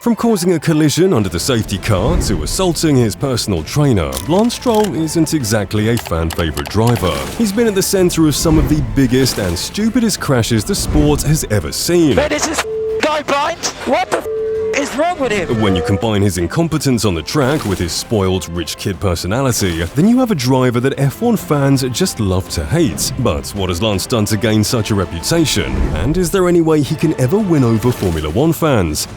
From causing a collision under the safety car to assaulting his personal trainer, Lance Stroll isn't exactly a fan-favorite driver. He's been at the center of some of the biggest and stupidest crashes the sport has ever seen. But is this guy blind? What the is wrong with him? When you combine his incompetence on the track with his spoiled rich kid personality, then you have a driver that F1 fans just love to hate. But what has Lance done to gain such a reputation? And is there any way he can ever win over Formula One fans?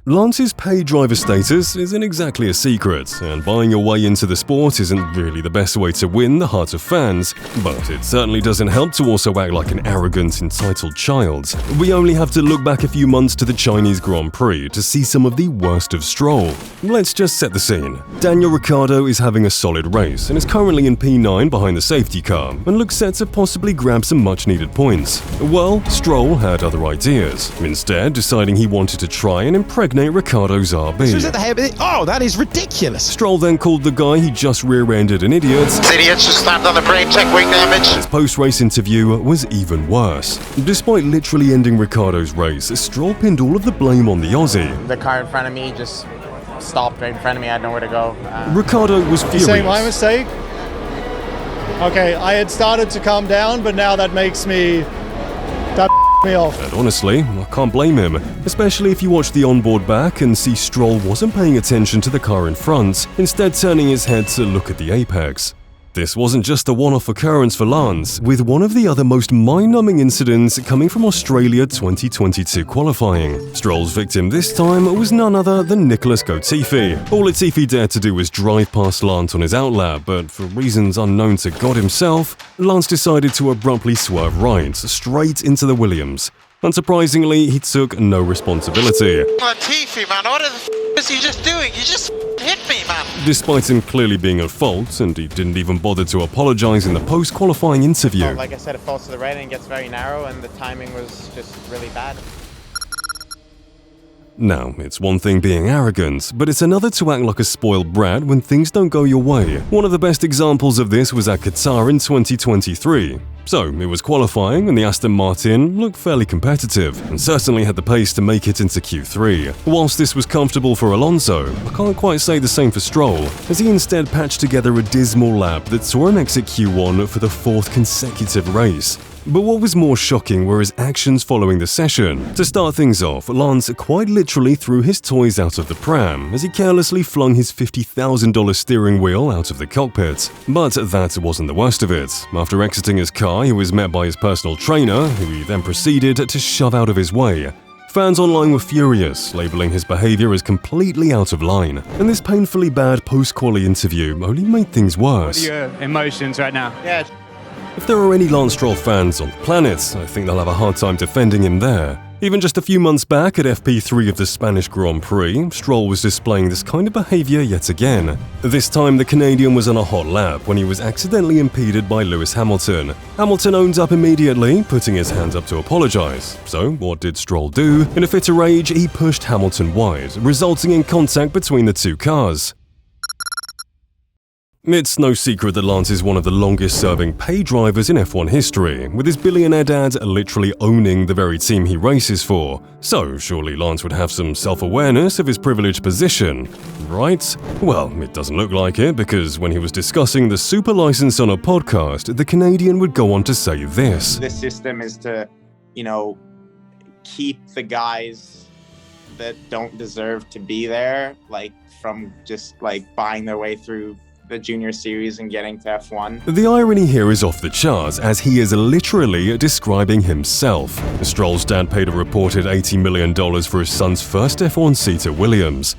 Lance's paid driver status isn't exactly a secret, and buying your way into the sport isn't really the best way to win the hearts of fans, but it certainly doesn't help to also act like an arrogant, entitled child. We only have to look back a few months to the Chinese Grand Prix to see some of the worst of Stroll. Let's just set the scene. Daniel Ricciardo is having a solid race and is currently in P9 behind the safety car and looks set to possibly grab some much-needed points. Well, Stroll had other ideas, instead deciding he wanted to try and impregnate Ricciardo's RB. Oh, that is ridiculous. Stroll then called the guy he just rear-ended an idiot. Idiots just slammed on the brake, check wing damage. His post-race interview was even worse. Despite literally ending Ricciardo's race, Stroll pinned all of the blame on the Aussie. The car in front of me just stopped right in front of me. I had nowhere to go. Ricciardo was furious. You're saying my mistake? Okay, I had started to calm down, but now that makes me... me off. And honestly, I can't blame him, especially if you watch the onboard back and see Stroll wasn't paying attention to the car in front, instead turning his head to look at the apex. This wasn't just a one-off occurrence for Lance, with one of the other most mind-numbing incidents coming from Australia 2022 qualifying. Stroll's victim this time was none other than Nicholas Latifi. All Latifi dared to do was drive past Lance on his outlap, but for reasons unknown to God himself, Lance decided to abruptly swerve right, straight into the Williams. Unsurprisingly, he took no responsibility. Latifi, man, what the f*** is he just doing? He just hit me, man. Despite him clearly being at fault, and he didn't even bother to apologize in the post-qualifying interview. Like I said, it falls to the right and gets very narrow, and the timing was just really bad. Now, it's one thing being arrogant, but it's another to act like a spoiled brat when things don't go your way. One of the best examples of this was at Qatar in 2023. So, it was qualifying and the Aston Martin looked fairly competitive and certainly had the pace to make it into Q3. Whilst this was comfortable for Alonso, I can't quite say the same for Stroll, as he instead patched together a dismal lap that saw him exit Q1 for the fourth consecutive race. But what was more shocking were his actions following the session. To start things off, Lance quite literally threw his toys out of the pram as he carelessly flung his $50,000 steering wheel out of the cockpit. But that wasn't the worst of it. After exiting his car, he was met by his personal trainer, who he then proceeded to shove out of his way. Fans online were furious, labeling his behavior as completely out of line. And this painfully bad post-quali interview only made things worse. What are your emotions right now? Yeah. If there are any Lance Stroll fans on the planet, I think they'll have a hard time defending him there. Even just a few months back at FP3 of the Spanish Grand Prix, Stroll was displaying this kind of behavior yet again. This time, the Canadian was on a hot lap when he was accidentally impeded by Lewis Hamilton. Hamilton owned up immediately, putting his hands up to apologize. So, what did Stroll do? In a fit of rage, he pushed Hamilton wide, resulting in contact between the two cars. It's no secret that Lance is one of the longest-serving paid drivers in F1 history, with his billionaire dad literally owning the very team he races for. So, surely Lance would have some self-awareness of his privileged position, right? Well, it doesn't look like it, because when he was discussing the super license on a podcast, the Canadian would go on to say this. This system is to, keep the guys that don't deserve to be there, from just, buying their way through the junior series and getting to F1. The irony here is off the charts, as he is literally describing himself. Stroll's dad paid a reported $80 million for his son's first F1 seat at Williams.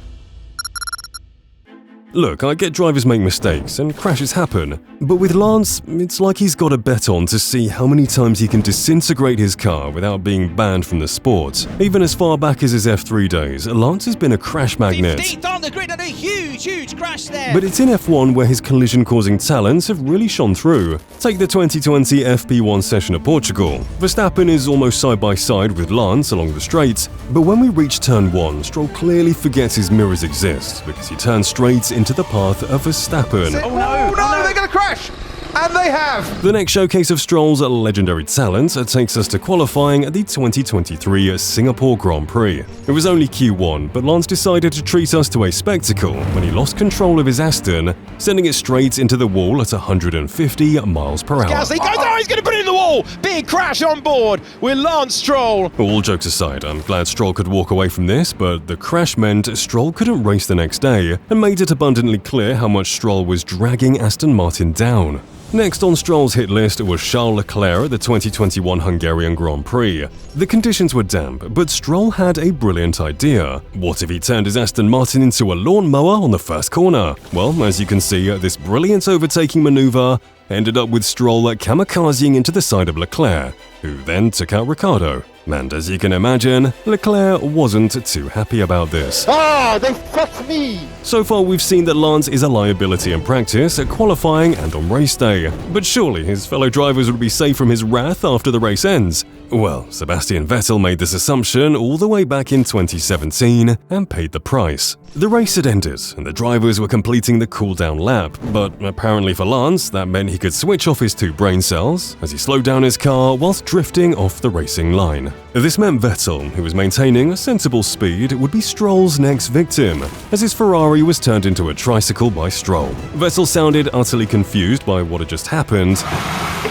Look, I get drivers make mistakes and crashes happen, but with Lance, it's like he's got a bet on to see how many times he can disintegrate his car without being banned from the sport. Even as far back as his F3 days, Lance has been a crash magnet. 15th on the grid and a huge crash there. But it's in F1 where his collision-causing talents have really shone through. Take the 2020 FP1 session at Portugal. Verstappen is almost side by side with Lance along the straight, but when we reach turn 1, Stroll clearly forgets his mirrors exist because he turns straight into the path of Verstappen. Oh no, they're going to crash! And they have! The next showcase of Stroll's legendary talent takes us to qualifying at the 2023 Singapore Grand Prix. It was only Q1, but Lance decided to treat us to a spectacle when he lost control of his Aston, sending it straight into the wall at 150 miles per hour. Gasly goes, oh, he's going to put it in the wall! Big crash on board with Lance Stroll. All jokes aside, I'm glad Stroll could walk away from this, but the crash meant Stroll couldn't race the next day and made it abundantly clear how much Stroll was dragging Aston Martin down. Next on Stroll's hit list was Charles Leclerc at the 2021 Hungarian Grand Prix. The conditions were damp, but Stroll had a brilliant idea. What if he turned his Aston Martin into a lawnmower on the first corner? Well, as you can see, this brilliant overtaking maneuver ended up with Stroll kamikazing into the side of Leclerc, who then took out Ricciardo. And as you can imagine, Leclerc wasn't too happy about this. Ah, they fucked me! So far we've seen that Lance is a liability in practice, at qualifying and on race day. But surely his fellow drivers would be safe from his wrath after the race ends. Well, Sebastian Vettel made this assumption all the way back in 2017 and paid the price. The race had ended and the drivers were completing the cool-down lap, but apparently for Lance that meant he could switch off his 2 brain cells as he slowed down his car whilst drifting off the racing line. This meant Vettel, who was maintaining a sensible speed, would be Stroll's next victim, as his Ferrari was turned into a tricycle by Stroll. Vettel sounded utterly confused by what had just happened.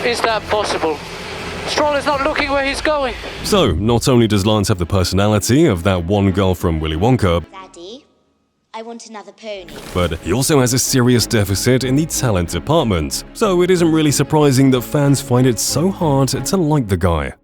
Is that possible? Stroll is not looking where he's going. So, not only does Lance have the personality of that one girl from Willy Wonka, Daddy, I want another pony. but he also has a serious deficit in the talent department. So it isn't really surprising that fans find it so hard to like the guy.